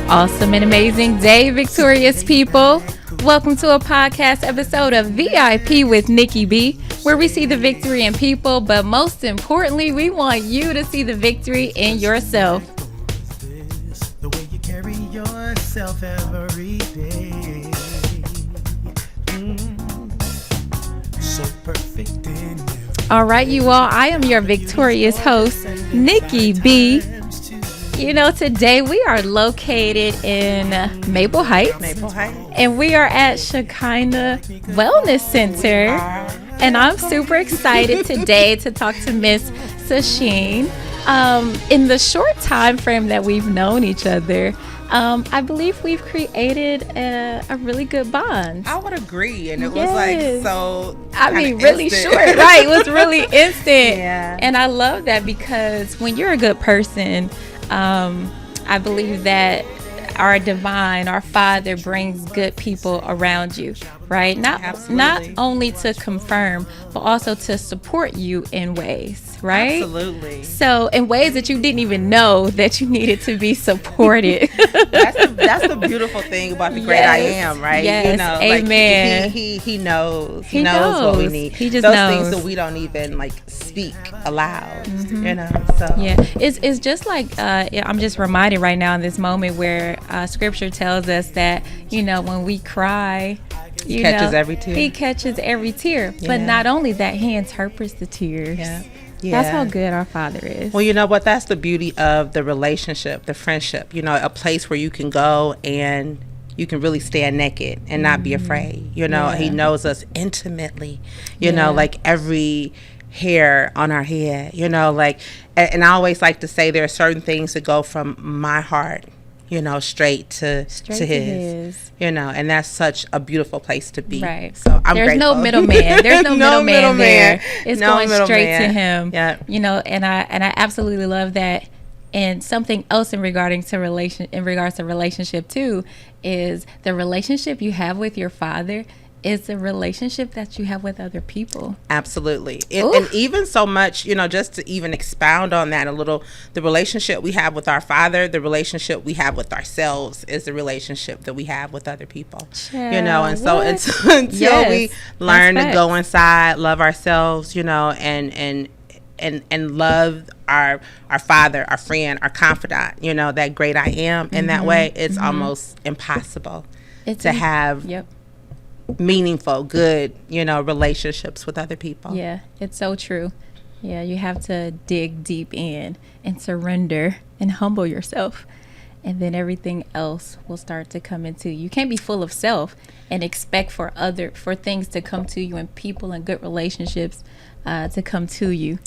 Awesome and amazing day, victorious people. Welcome to a podcast episode of VIP with Nikki B, where we see the victory in people, but most importantly, we want you to see the victory in yourself. The way you carry yourself every day. So perfect in you. All right, you all, I am your victorious host, Nikki B. You know, today we are located in Maple Heights. And we are at Shekinah Wellness Center. And I'm super excited today to talk to Miss Sacheen. In the short time frame that we've known each other, I believe we've created a really good bond. I would agree. And it was like so really instant. short. Right. It was really instant. Yeah. And I love that because when you're a good person, I believe that our divine, our Father brings good people around you, right? Not only to confirm, but also to support you in ways, right? Absolutely. So in ways that you didn't even know that you needed to be supported. That's the beautiful thing about the great I am, right? Yes. You know, Amen. Like he knows. He knows what we need. He just those knows. things that we don't even like speak aloud. Mm-hmm. You know. So yeah, it's just like I'm just reminded right now in this moment where Scripture tells us that, you know, when we cry, He catches every tear. He catches every tear. Yeah. But not only that, He interprets the tears. Yeah. That's how good our Father is. Well, you know what? That's the beauty of the relationship, the friendship. You know, a place where you can go and you can really stand naked and not be afraid. You know, He knows us intimately. You know, like every hair on our head. You know, like, and I always like to say there are certain things that go from my heart, you know, straight to his. You know, and that's such a beautiful place to be. Right. So I'm There's grateful. no middleman. There's no middleman there. It's No going straight to Him. Yeah. You know, and I absolutely love that. And something else in regards to relationship too is the relationship you have with your Father is the relationship that you have with other people. Absolutely. And even so much, you know, just to even expound on that a little, the relationship we have with our Father, the relationship we have with ourselves is the relationship that we have with other people. Child, you know, and so until we learn to go inside, love ourselves, you know, and love our Father, our friend, our confidant, you know, that great I am in that way, it's almost impossible to have meaningful, good, you know, relationships with other people. Yeah, it's so true. Yeah, you have to dig deep in and surrender and humble yourself, and then everything else will start to come into you. You can't be full of self and expect for things to come to you and people and good relationships to come to you.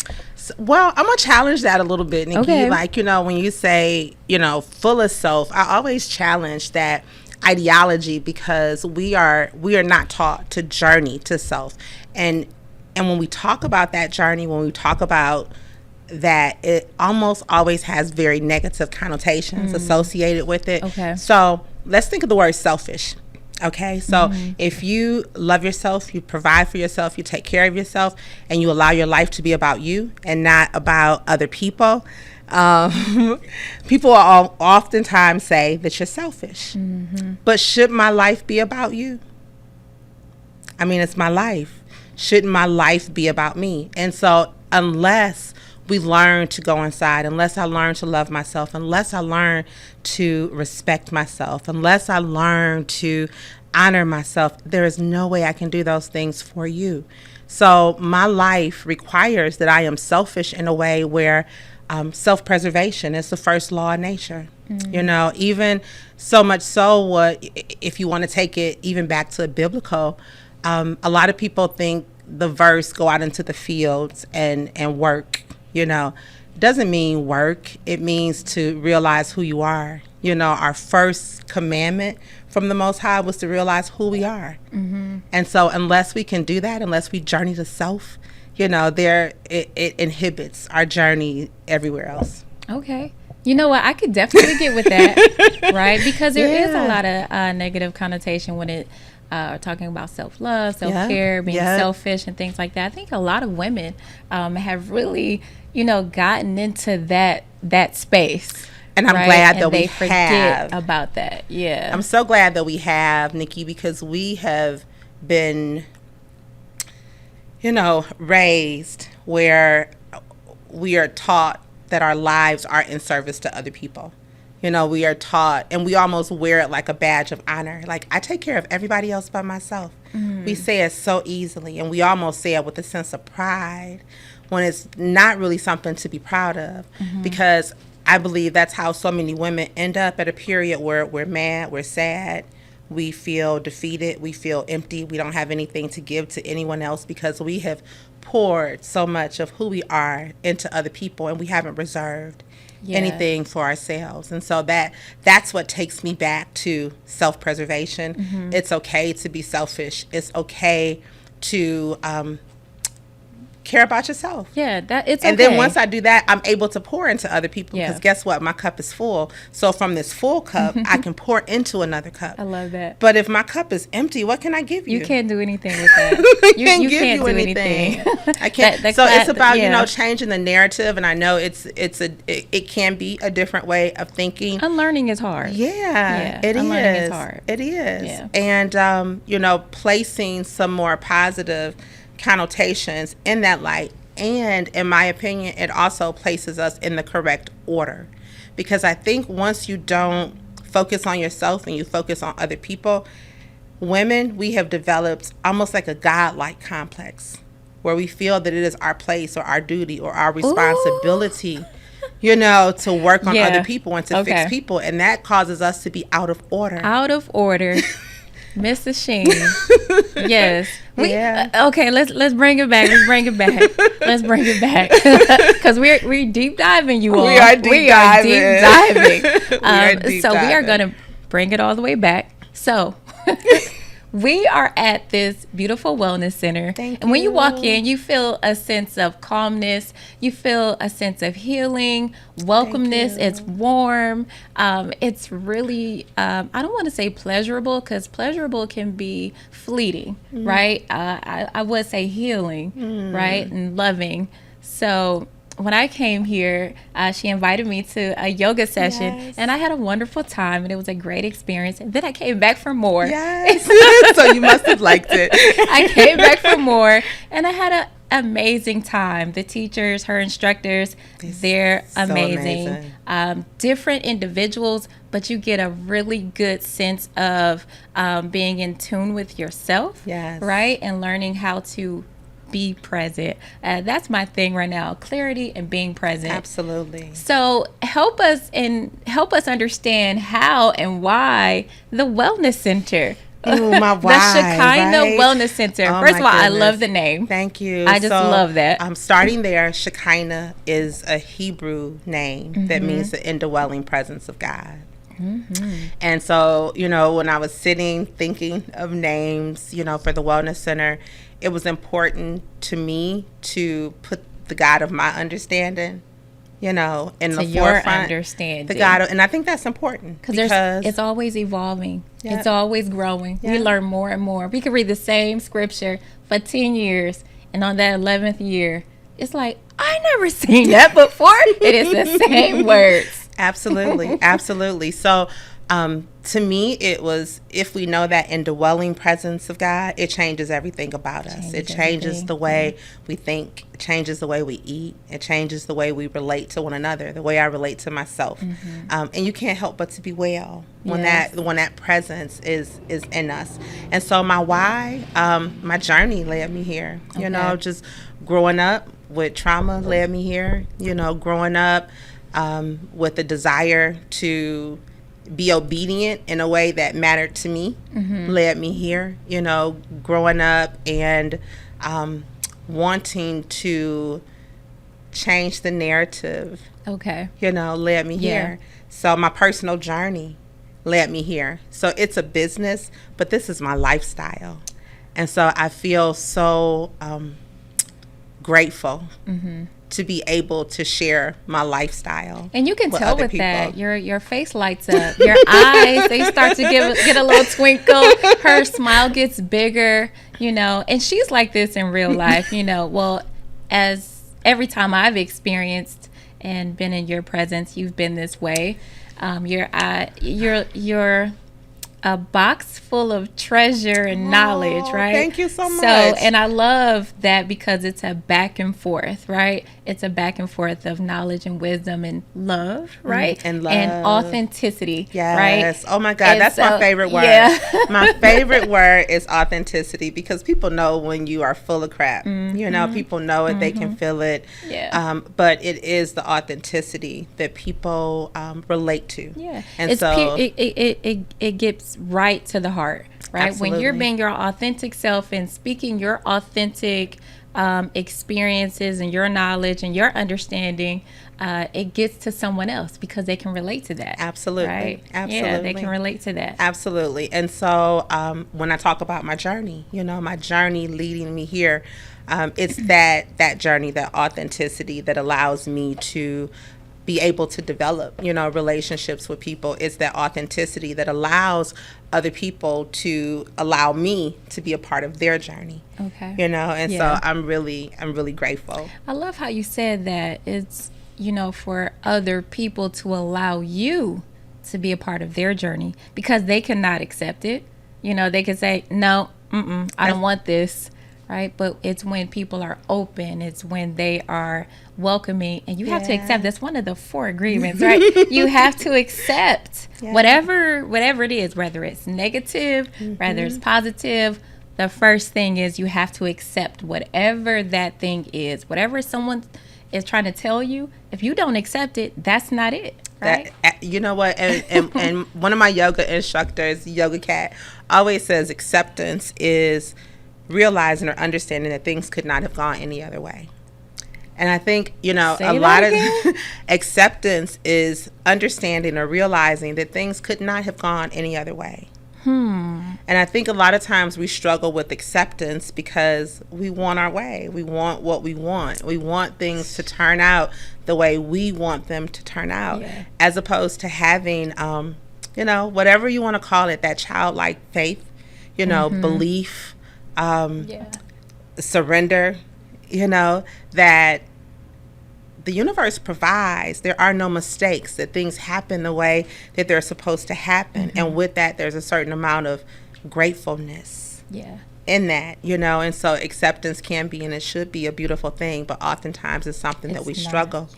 Well, I'm gonna challenge that a little bit, Nikki. Okay. Like, you know, when you say, you know, full of self, I always challenge that ideology because we are not taught to journey to self, and when we talk about that journey, when we talk about that, it almost always has very negative connotations associated with it. Okay. So let's think of the word selfish. Okay, so if you love yourself, you provide for yourself, you take care of yourself, and you allow your life to be about you and not about other people, people will oftentimes say that you're selfish. But should my life be about you? I mean, it's my life. Shouldn't my life be about me? And so unless we learn to go inside, unless I learn to love myself, unless I learn to respect myself, unless I learn to honor myself, there is no way I can do those things for you. So my life requires that I am selfish in a way where self-preservation is the first law of nature. You know, even so much so, if you want to take it even back to biblical, a lot of people think the verse go out into the fields and work. You know, doesn't mean work. It means to realize who you are. You know, our first commandment from the Most High was to realize who we are. And so unless we can do that, unless we journey to self, you know, it inhibits our journey everywhere else. Okay. You know what? I could definitely get with that, right? Because there is a lot of negative connotation when it talking about self-love, self-care, being selfish and things like that. I think a lot of women have really, gotten into that space. And I'm right? glad and that they we forget have. about that. Yeah. I'm so glad that we have, Nikki, because we have been, raised where we are taught that our lives are in service to other people. We are taught, and we almost wear it like a badge of honor. Like, I take care of everybody else but myself. We say it so easily, and we almost say it with a sense of pride when it's not really something to be proud of. Because I believe that's how so many women end up at a period where we're mad, we're sad, we feel defeated, we feel empty, we don't have anything to give to anyone else because we have poured so much of who we are into other people, and we haven't reserved anything for ourselves. And so that's what takes me back to self-preservation. It's okay to be selfish. It's okay to care about yourself. Yeah, that it's and okay. then once I do that, I'm able to pour into other people because guess what? My cup is full. So from this full cup, I can pour into another cup. I love that. But if my cup is empty, what can I give you? You can't do anything with that. You can't can't do anything. I can't. That so it's about changing changing the narrative, and I know it can be a different way of thinking. Unlearning is hard. Yeah, it unlearning is. is hard. It is. Yeah. And placing some more positive connotations in that light, and in my opinion, it also places us in the correct order, because I think once you don't focus on yourself and you focus on other people, women, we have developed almost like a godlike complex where we feel that it is our place or our duty or our responsibility to work on other people and to fix people, and that causes us to be out of order. Miss Sacheen. Yes. Okay, let's bring it back. Let's bring it back. Because we're deep diving, you all. We are deep diving. So we are going to bring it all the way back. So we are at this beautiful wellness center. And when you walk in, you feel a sense of calmness. You feel a sense of healing, welcomeness. It's warm. It's really, I don't want to say pleasurable, because pleasurable can be fleeting, right? I would say healing, right? And loving. So when I came here, she invited me to a yoga session, and I had a wonderful time, and it was a great experience. And then I came back for more. Yes. So you must have liked it. I came back for more, and I had an amazing time. The teachers, her instructors, they're amazing. Different individuals, but you get a really good sense of being in tune with yourself, right? And learning how to be present. That's my thing right now, clarity and being present. Absolutely. So help us understand how and why the wellness center. Ooh, my why, the Shekinah right? Wellness Center. First of all, I love the name. Thank you. I just love that. I'm starting there. Shekinah is a Hebrew name that means the indwelling presence of God. And so, when I was thinking of names, for the Wellness Center, it was important to me to put the God of my understanding, in the forefront. Your understanding. The God, and I think that's important because it's always evolving. It's always growing. We learn more and more. We could read the same scripture for 10 years, and on that 11th year, it's like, I never seen that before. It is the same words. Absolutely. Absolutely. So, to me, it was, if we know that indwelling presence of God, it changes everything about us. It changes the way we think. It changes the way we eat. It changes the way we relate to one another, the way I relate to myself. And you can't help but to be well when that presence is in us. And so my why, my journey led me here. Just growing up with trauma led me here. Growing up with a desire to be obedient in a way that mattered to me led me here. Growing up and wanting to change the narrative led me here. So my personal journey led me here. So it's a business, but this is my lifestyle. And so I feel so grateful to be able to share my lifestyle. And you can tell with that, your face lights up. Your eyes, they start to get a little twinkle. Her smile gets bigger, and she's like this in real life, well, as every time I've experienced and been in your presence, you've been this way. You're a box full of treasure and knowledge, right? Thank you so much. So, and I love that because it's a back and forth, right? It's a back and forth of knowledge and wisdom and love, right? And love. And authenticity, Yes. right? Oh my God, And that's so, my favorite word. yeah. My favorite word is authenticity, because people know when you are full of crap. You know, people know it, they can feel it. Yeah. But it is the authenticity that people relate to. Yeah. And It's so it gets right to the heart, right? When you're Absolutely. being your authentic self and speaking your authentic experiences and your knowledge and your understanding, it gets to someone else because they can relate to that. Absolutely. Right? Absolutely. Yeah, they can relate to that. Absolutely. And so when I talk about my journey, you know, my journey leading me here, it's that journey, that authenticity that allows me to be able to develop, you know, relationships with people. It's that authenticity that allows other people to allow me to be a part of their journey. Okay. You know, and Yeah. so I'm really grateful. I love how you said that it's, you know, for other people to allow you to be a part of their journey because they cannot accept it. You know, they can say, no, I don't want this, right? But it's when people are open, it's when they are welcoming, and you have to accept. That's one of the 4 agreements, right? You have to accept whatever it is, whether it's negative, whether it's positive. The first thing is you have to accept whatever that thing is, whatever someone is trying to tell you. If you don't accept it, that's not it, right? That, you know what, and one of my yoga instructors, Yoga Cat, always says acceptance is realizing or understanding that things could not have gone any other way. And I think, you know, Say a that lot again? of acceptance is understanding or realizing that things could not have gone any other way. And I think a lot of times we struggle with acceptance because we want our way. We want what we want. We want things to turn out the way we want them to turn out, as opposed to having, you know, whatever you want to call it, that childlike faith, you know, belief, surrender, you know, that the universe provides. There are no mistakes, that things happen the way that they're supposed to happen. And with that, there's a certain amount of gratefulness in that, you know, and so acceptance can be, and it should be, a beautiful thing, but oftentimes it's something that we struggle.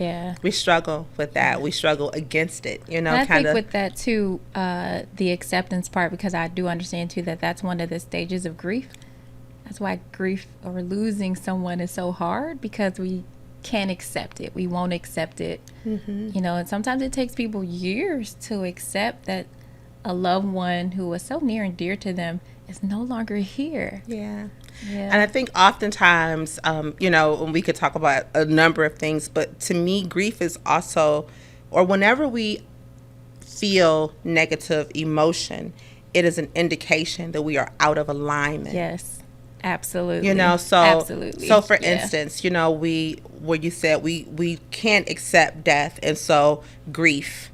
We struggle with that. We struggle against it, you know, And I kind think of. with that too, the acceptance part, because I do understand too that that's one of the stages of grief. That's why grief or losing someone is so hard, because we can't accept it. We won't accept it. You know, and sometimes it takes people years to accept that a loved one who was so near and dear to them is no longer here. And I think oftentimes, you know, we could talk about a number of things, but to me, grief is also, or whenever we feel negative emotion, it is an indication that we are out of alignment. Yes, absolutely. You know, so absolutely. So for instance, you know, where you said we can't accept death, and so grief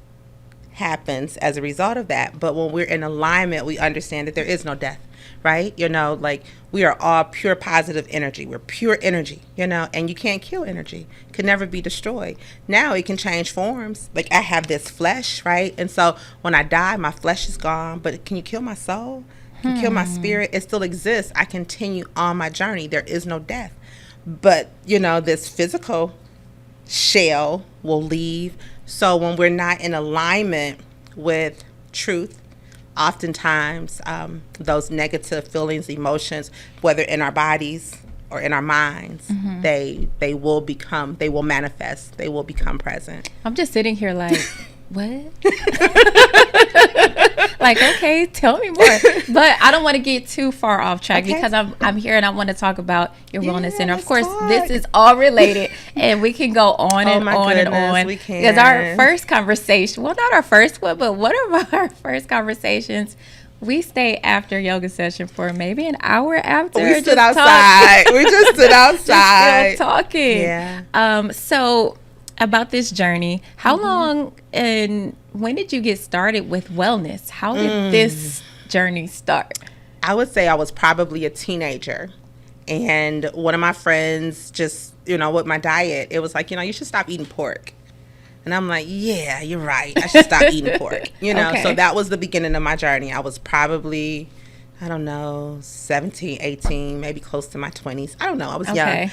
happens as a result of that. But when we're in alignment, we understand that there is no death, right? You know, like, we are all pure positive energy. We're pure energy, you know, and you can't kill energy. It can never be destroyed. Now it can change forms. Like, I have this flesh, right? And so when I die, my flesh is gone, but can you kill my soul? Can you kill my spirit? It still exists. I continue on my journey. There is no death. But, you know, this physical shell will leave. So when we're not in alignment with truth, oftentimes those negative feelings, emotions, whether in our bodies or in our minds, they will manifest. They will become present. I'm just sitting here like, what? Like, okay, tell me more. But I don't want to get too far off track, because I'm here and I want to talk about your wellness center. Of course, this is all related, and we can go on and on and on. We can. Because our first conversation, well, not our first one, but one of our first conversations, we stayed after yoga session for maybe an hour after. We stood outside. We just stood outside. Still talking. Yeah. So about this journey, how long and when did you get started with wellness? How did this journey start? I would say I was probably a teenager, and one of my friends just, you know, with my diet, it was like, you know, you should stop eating pork. And I'm like, yeah, you're right. I should stop eating pork. Okay. So that was the beginning of my journey. I was probably, I don't know, 17, 18, maybe close to my 20s. I don't know. I was young.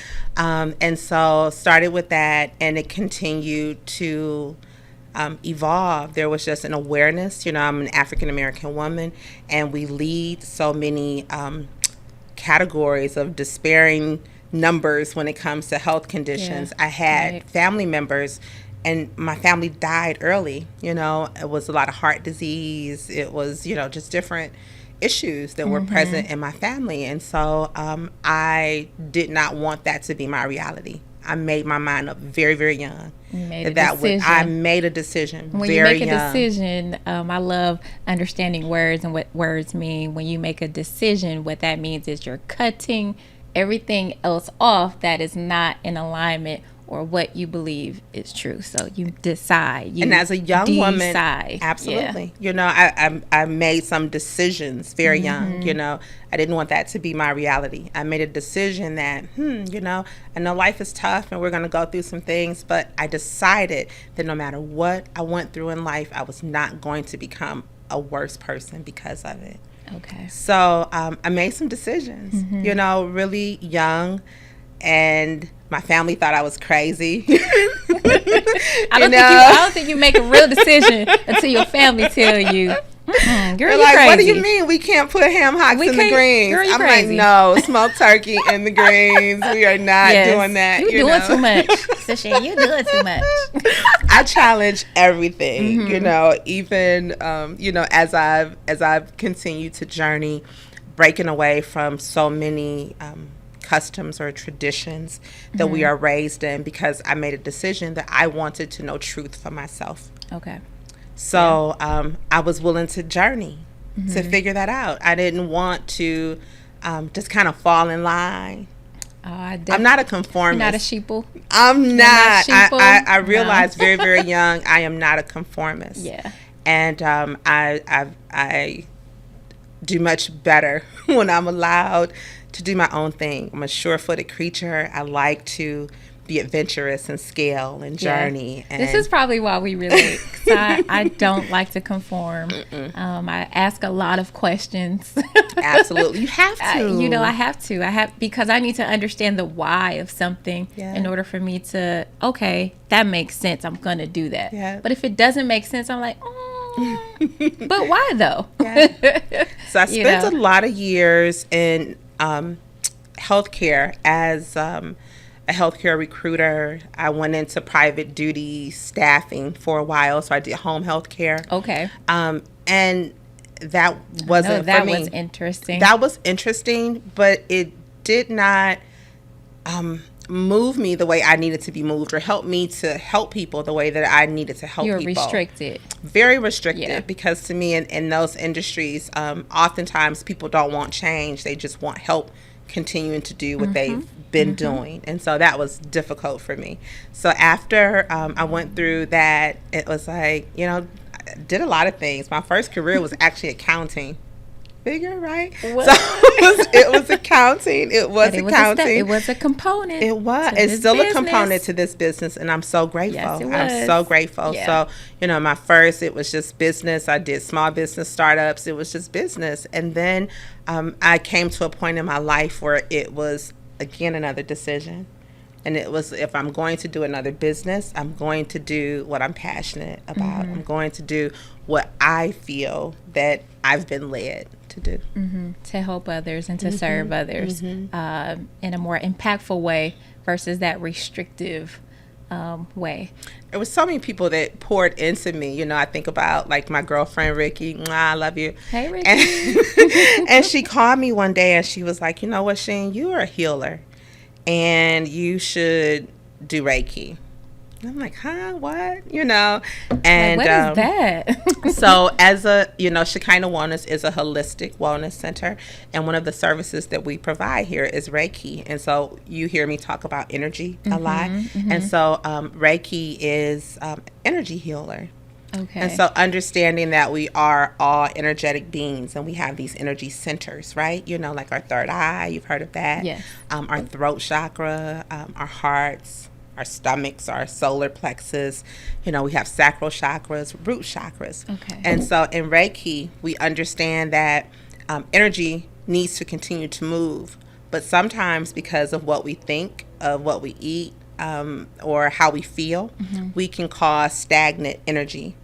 And so started with that, and it continued to evolve. There was just an awareness. I'm an African-American woman, and we lead so many categories of despairing numbers when it comes to health conditions. I had family members, and my family died early. It was a lot of heart disease. It was, just different issues that were present in my family. And so I did not want that to be my reality. I made my mind up very, very young. I made a decision when very young. When you make a decision, I love understanding words and what words mean. When you make a decision, what that means is you're cutting everything else off that is not in alignment or what you believe is true. So you decide. And as a young woman, absolutely. I made some decisions very young. I didn't want that to be my reality. I made a decision that, I know life is tough and we're going to go through some things, but I decided that no matter what I went through in life, I was not going to become a worse person because of it. Okay. So I made some decisions, really young, and my family thought I was crazy. I don't think you make a real decision until your family tell you, girl, they're you like, crazy. What do you mean we can't put ham hocks in the greens? Girl, I'm crazy. like, no, smoked turkey in the greens. We are not doing that. You're doing too much. Sacheen, you're doing too much. I challenge everything, even as I've continued to journey, breaking away from so many customs or traditions that we are raised in, because I made a decision that I wanted to know truth for myself. Okay. So I was willing to journey to figure that out. I didn't want to just kind of fall in line. I'm not a conformist. You're not a sheeple? I'm not. I realized very, very young I am not a conformist. Yeah. And I do much better when I'm allowed to do my own thing. I'm a sure-footed creature. I like to be adventurous and scale and journey. And this is probably why we relate. I don't like to conform. I ask a lot of questions. Absolutely. You have to. I have to. Because I need to understand the why of something in order for me to, okay, that makes sense. I'm going to do that. Yeah. But if it doesn't make sense, I'm like, but why though? So I spent a lot of years in healthcare as a healthcare recruiter. I went into private duty staffing for a while, so I did home health care. Okay. And that wasn't for me. That was interesting. That was interesting, but it did not move me the way I needed to be moved, or help me to help people the way that I needed to help people. You're restricted. Very restricted, because to me in those industries, oftentimes people don't want change. They just want help continuing to do what they've been doing. And so that was difficult for me. So after I went through that, it was like, I did a lot of things. My first career was actually accounting. Bigger, right? So it was accounting. It was accounting. It was a component. It was. It's still a component to this business, and I'm so grateful. Yes, it was. I'm so grateful. Yeah. So, my first, it was just business. I did small business startups. It was just business. And then I came to a point in my life where it was, again, another decision. And it was, if I'm going to do another business, I'm going to do what I'm passionate about. I'm going to do what I feel that I've been led to do. To help others and to serve others in a more impactful way versus that restrictive way. There was so many people that poured into me. I think about like my girlfriend, Ricky. I love you. Hey, Ricky. And she called me one day and she was like, you know what, Sheen, you are a healer and you should do Reiki. And I'm like, huh, what? And what is that? So as a, Shekinah Wellness is a holistic wellness center, and one of the services that we provide here is Reiki. And so you hear me talk about energy a lot. And so Reiki is energy healer. Okay. And so understanding that we are all energetic beings, and we have these energy centers, right? Like our third eye, you've heard of that. Yes. Our throat chakra, our hearts, our stomachs, our solar plexus. You know, we have sacral chakras, root chakras. Okay. And so in Reiki, we understand that energy needs to continue to move. But sometimes because of what we think, of what we eat, or how we feel, we can cause stagnant energy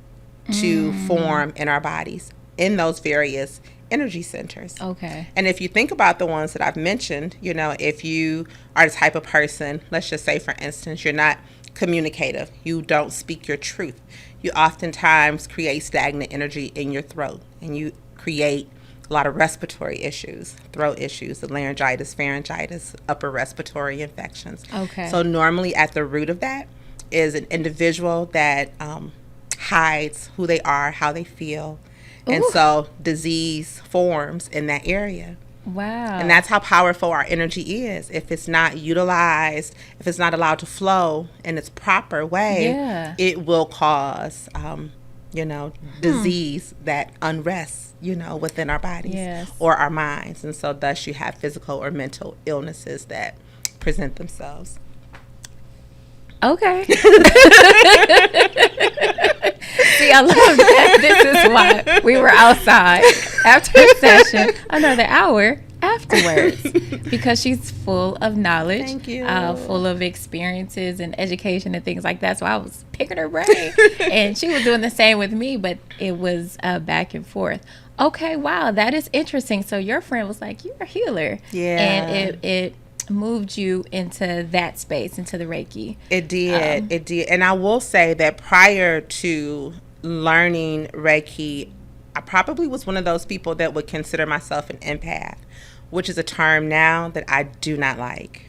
to form in our bodies in those various energy centers. Okay. And if you think about the ones that I've mentioned, you know, if you are the type of person, let's just say, for instance, you're not communicative, you don't speak your truth, you oftentimes create stagnant energy in your throat, and you create a lot of respiratory issues, throat issues, the laryngitis, pharyngitis, upper respiratory infections. Okay. So normally at the root of that is an individual that hides who they are, how they feel. And Ooh. so disease forms in that area. Wow. And that's how powerful our energy is. If it's not utilized, if it's not allowed to flow in its proper way, Yeah. it will cause, disease, that unrest, within our bodies Yes. or our minds. And so thus you have physical or mental illnesses that present themselves. Okay. See, I love that. This is why we were outside after a session another hour afterwards, because she's full of knowledge. Thank you. Full of experiences and education and things like that. So I was picking her brain, and she was doing the same with me, but it was back and forth. Okay, wow, that is interesting. So your friend was like, "You're a healer," Yeah, and it moved you into that space, into the Reiki. It did. And I will say that prior to learning Reiki, I probably was one of those people that would consider myself an empath, which is a term now that I do not like.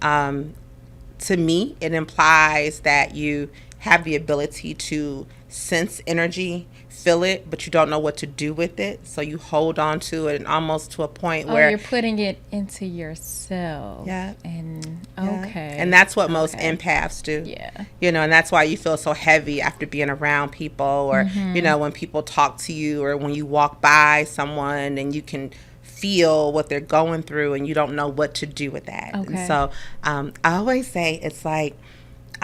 To me, it implies that you have the ability to sense energy, feel it, but you don't know what to do with it. So you hold on to it, and almost to a point where you're putting it into yourself. Yeah. And Yeah. okay. And that's what most Okay. empaths do. Yeah. And that's why you feel so heavy after being around people, or, when people talk to you, or when you walk by someone and you can feel what they're going through and you don't know what to do with that. Okay. And so I always say it's like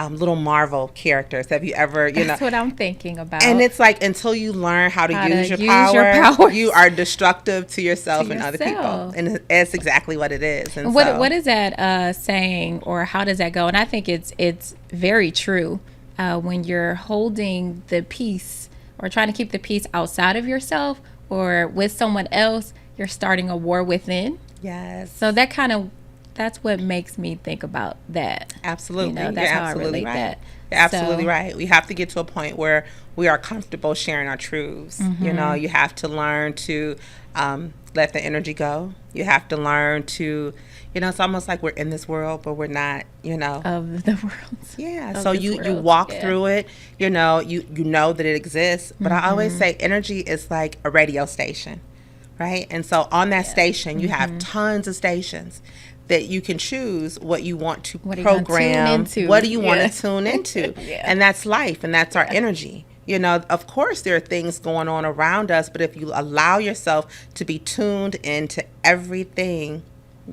little Marvel characters. Have you ever, That's what I'm thinking about. and it's like until you learn how to use your powers. power, you are destructive to yourself and other people. yourself. And it's exactly what it is. And What is that saying, or how does that go? And I think it's very true. When you're holding the peace or trying to keep the peace outside of yourself or with someone else, you're starting a war within. Yes. So that's what makes me think about that. Absolutely. That's You're how absolutely I relate right. that. You're absolutely So- right. We have to get to a point where we are comfortable sharing our truths. You have to learn to let the energy go. You have to learn to, it's almost like we're in this world, but we're not, Of the world. Yeah. Of So this you world, walk yeah. through it, you know that it exists. But I always say energy is like a radio station, right? And so on that station, you have tons of stations that you can choose what you want to What do you want to program. tune into? What do you want Yeah. to tune into? Yeah. And that's life, and that's our energy. Of course there are things going on around us, but if you allow yourself to be tuned into everything,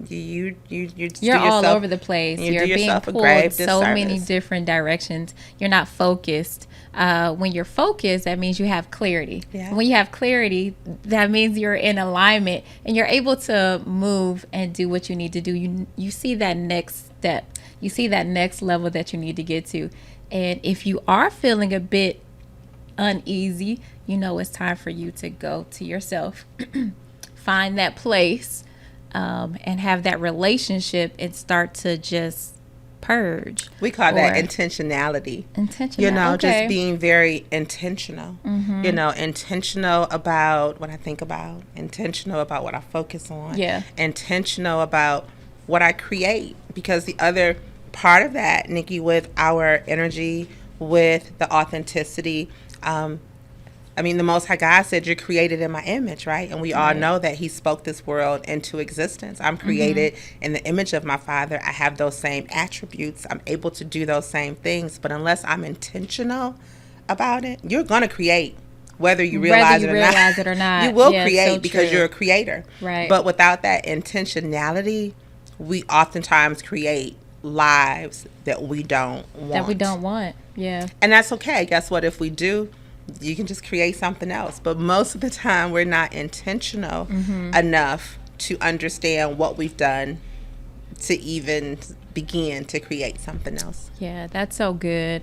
you You're all over the place. You're being pulled so many disservice. different directions. You're not focused. When you're focused, that means you have clarity. Yeah. When you have clarity, that means you're in alignment and you're able to move and do what you need to do. You see that next step. You see that next level that you need to get to. And if you are feeling a bit uneasy, it's time for you to go to yourself, find that place, and have that relationship and start to just purge. We call that Or- intentionality. Intentional. Okay. Just being very intentional. Intentional about what I think about, intentional about what I focus on. Yeah. Intentional about what I create. Because the other part of that, Nikki, with our energy, with the authenticity, the Most High God said, you're created in my image, right? And we all know that he spoke this world into existence. I'm created in the image of my Father. I have those same attributes. I'm able to do those same things. But unless I'm intentional about it, you're going to create, whether you realize it or not. You will create because true. you're a creator. Right. But without that intentionality, we oftentimes create lives that we don't want. Yeah. And that's okay. Guess what? If we do, you can just create something else. But most of the time, we're not intentional enough to understand what we've done to even begin to create something else. Yeah, that's so good.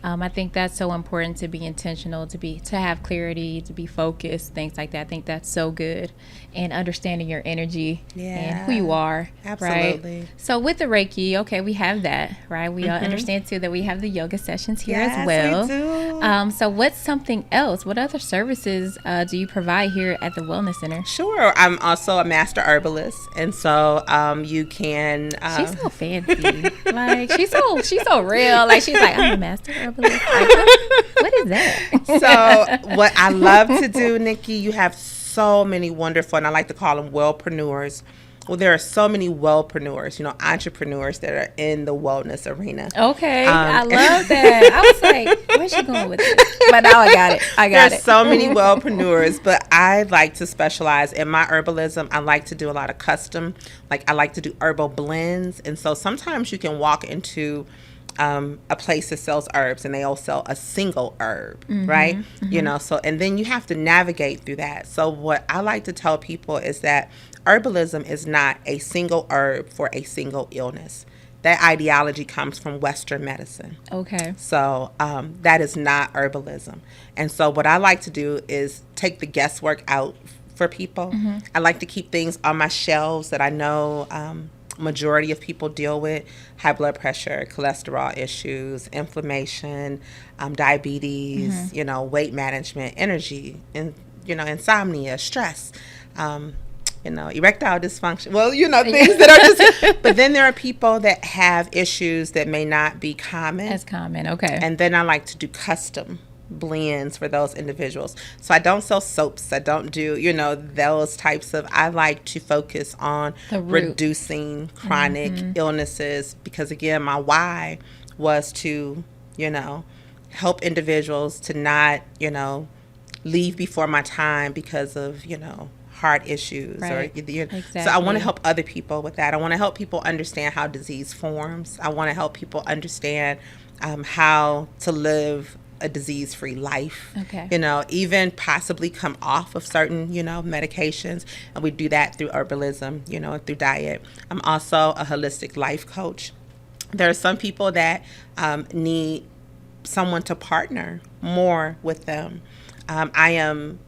I think that's so important, to be intentional, to have clarity, to be focused, things like that. I think that's so good. And understanding your energy and who you are. Absolutely. Right? So with the Reiki, okay, we have that, right? We understand too that we have the yoga sessions here as well. We do. So what's something else? What other services do you provide here at the Wellness Center? Sure. I'm also a master herbalist. And so you can... she's so fancy. Like, she's so real. Like, she's like, I'm a master herbalist. Like, what is that? So what I love to do, Nikki, you have so many wonderful, and I like to call them wellpreneurs. Well, there are so many wellpreneurs, entrepreneurs that are in the wellness arena. Okay, I love that. I was like, where's she going with this? But now I got it. There's so many wellpreneurs, but I like to specialize in my herbalism. I like to do a lot of custom, I like to do herbal blends. And so sometimes you can walk into a place that sells herbs and they all sell a single herb, right? So, and then you have to navigate through that. So what I like to tell people is that herbalism is not a single herb for a single illness. That ideology comes from Western medicine. Okay. So that is not herbalism. And so what I like to do is take the guesswork out for people. I like to keep things on my shelves that I know majority of people deal with: high blood pressure, cholesterol issues, inflammation, diabetes, weight management, energy, and insomnia, stress, erectile dysfunction. Well, things that are just. But then there are people that have issues that may not be common. As common, okay. And then I like to do custom blends for those individuals. So I don't sell soaps. I don't do, those types of, I like to focus on reducing chronic illnesses, because again, my why was to, help individuals to not, leave before my time because of, heart issues. Right. Exactly. So I want to help other people with that. I want to help people understand how disease forms. I want to help people understand how to live a disease-free life, even possibly come off of certain, medications. And we do that through herbalism, and through diet. I'm also a holistic life coach. There are some people that need someone to partner more with them. I am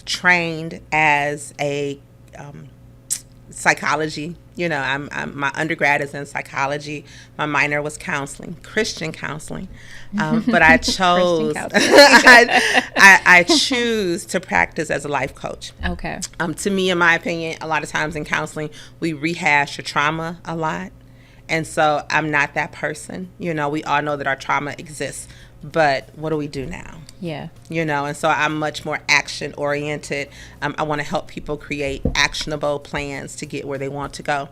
trained as a psychology. I'm my undergrad is in psychology. My minor was counseling, Christian counseling. But I chose, I choose to practice as a life coach. Okay. To me, in my opinion, a lot of times in counseling, we rehash your trauma a lot. And so I'm not that person. We all know that our trauma exists. But what do we do now? Yeah. And so I'm much more action oriented. I want to help people create actionable plans to get where they want to go.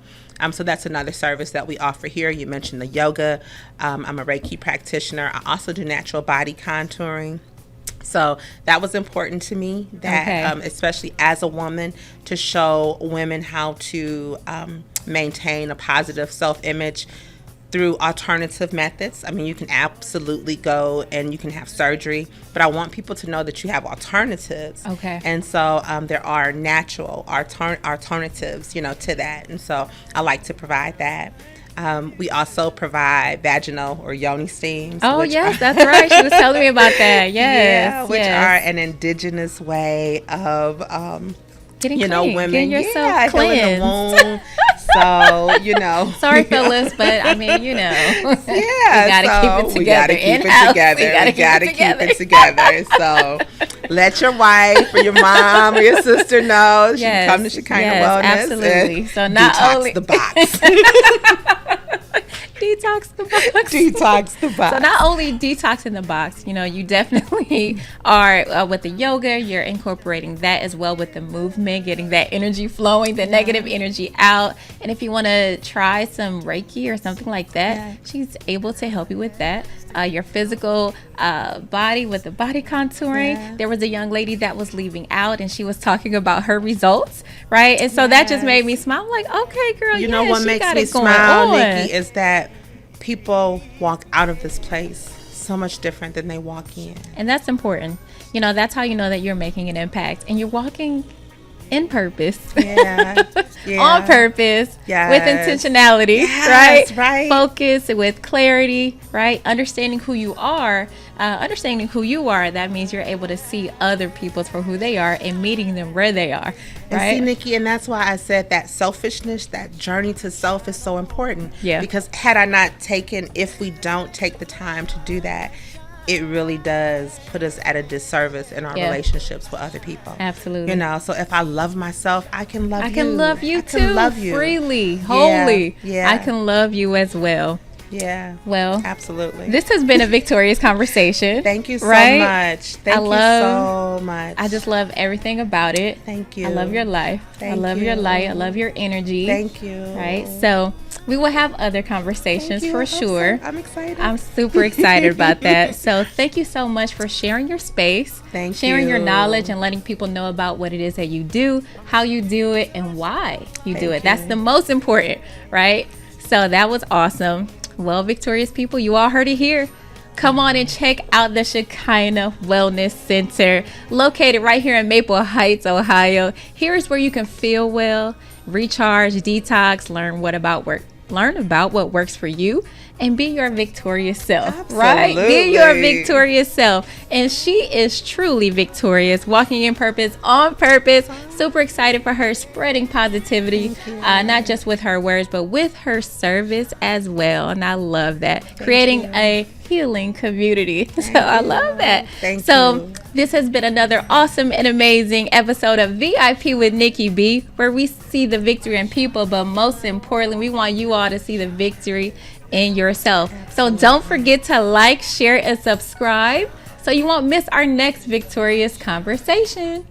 So that's another service that we offer here. You mentioned the yoga. I'm a Reiki practitioner. I also do natural body contouring. So that was important to me, that especially as a woman, to show women how to maintain a positive self-image through alternative methods. I mean, you can absolutely go and you can have surgery, but I want people to know that you have alternatives. Okay. And so there are natural alternatives, to that. And so I like to provide that. We also provide vaginal or yoni steams. Oh, yes, that's right. She was telling me about that. Yes. Which are an indigenous way of, getting clean. Women, getting yourself healing the womb. So, Sorry, Phyllis, but I mean, Yeah. We gotta keep it together. We gotta keep it together. So let your wife or your mom or your sister know. She can come to Shekinah Wellness. Absolutely. So not detox only the box. detox detox the box. Detox the box. So not only detoxing the box, you know, you definitely are with the yoga, you're incorporating that as well with the movement, getting that energy flowing, the negative energy out. And if you want to try some Reiki or something like that, she's able to help you with that. Your physical body with the body contouring. There was a young lady that was leaving out and she was talking about her results, right? And so that just made me smile. I'm like, okay, girl, you know what makes me smile, Nikki, is that people walk out of this place so much different than they walk in. And that's important. You know, that's how you know that you're making an impact and you're walking in purpose. On purpose. With intentionality. Right. Focus with clarity, right? Understanding who you are. That means you're able to see other people for who they are and meeting them where they are. Right? And see, Nikki, and that's why I said that selfishness, that journey to self is so important. Yeah. Because if we don't take the time to do that, it really does put us at a disservice in our relationships with other people. Absolutely. You know, so if I love myself, I can love you. I can love you too. Can love you. Freely, wholly. Yeah. I can love you as well. Yeah. Well, absolutely. This has been a victorious conversation. Thank you so much. Thank you so much. I just love everything about it. Thank you. I love your life. I love your light. I love your energy. Thank you. Right? So we will have other conversations for sure. I'm excited. I'm super excited about that. So thank you so much for sharing your space. Sharing your knowledge and letting people know about what it is that you do, how you do it, and why you do it. That's the most important, right? So that was awesome. Well, victorious people, you all heard it here. Come on and check out the Shekinah Wellness Center, located right here in Maple Heights, Ohio. Here's where you can feel well, recharge, detox, learn about what works for you, and be your victorious self. Absolutely. Right? Be your victorious self. And she is truly victorious, walking in purpose, on purpose. Super excited for her, spreading positivity, not just with her words, but with her service as well. And I love that. Creating a healing community. I love that. So this has been another awesome and amazing episode of VIP with Nikki B, where we see the victory in people, but most importantly, we want you all to see the victory in yourself. So don't forget to like, share, and subscribe so you won't miss our next victorious conversation.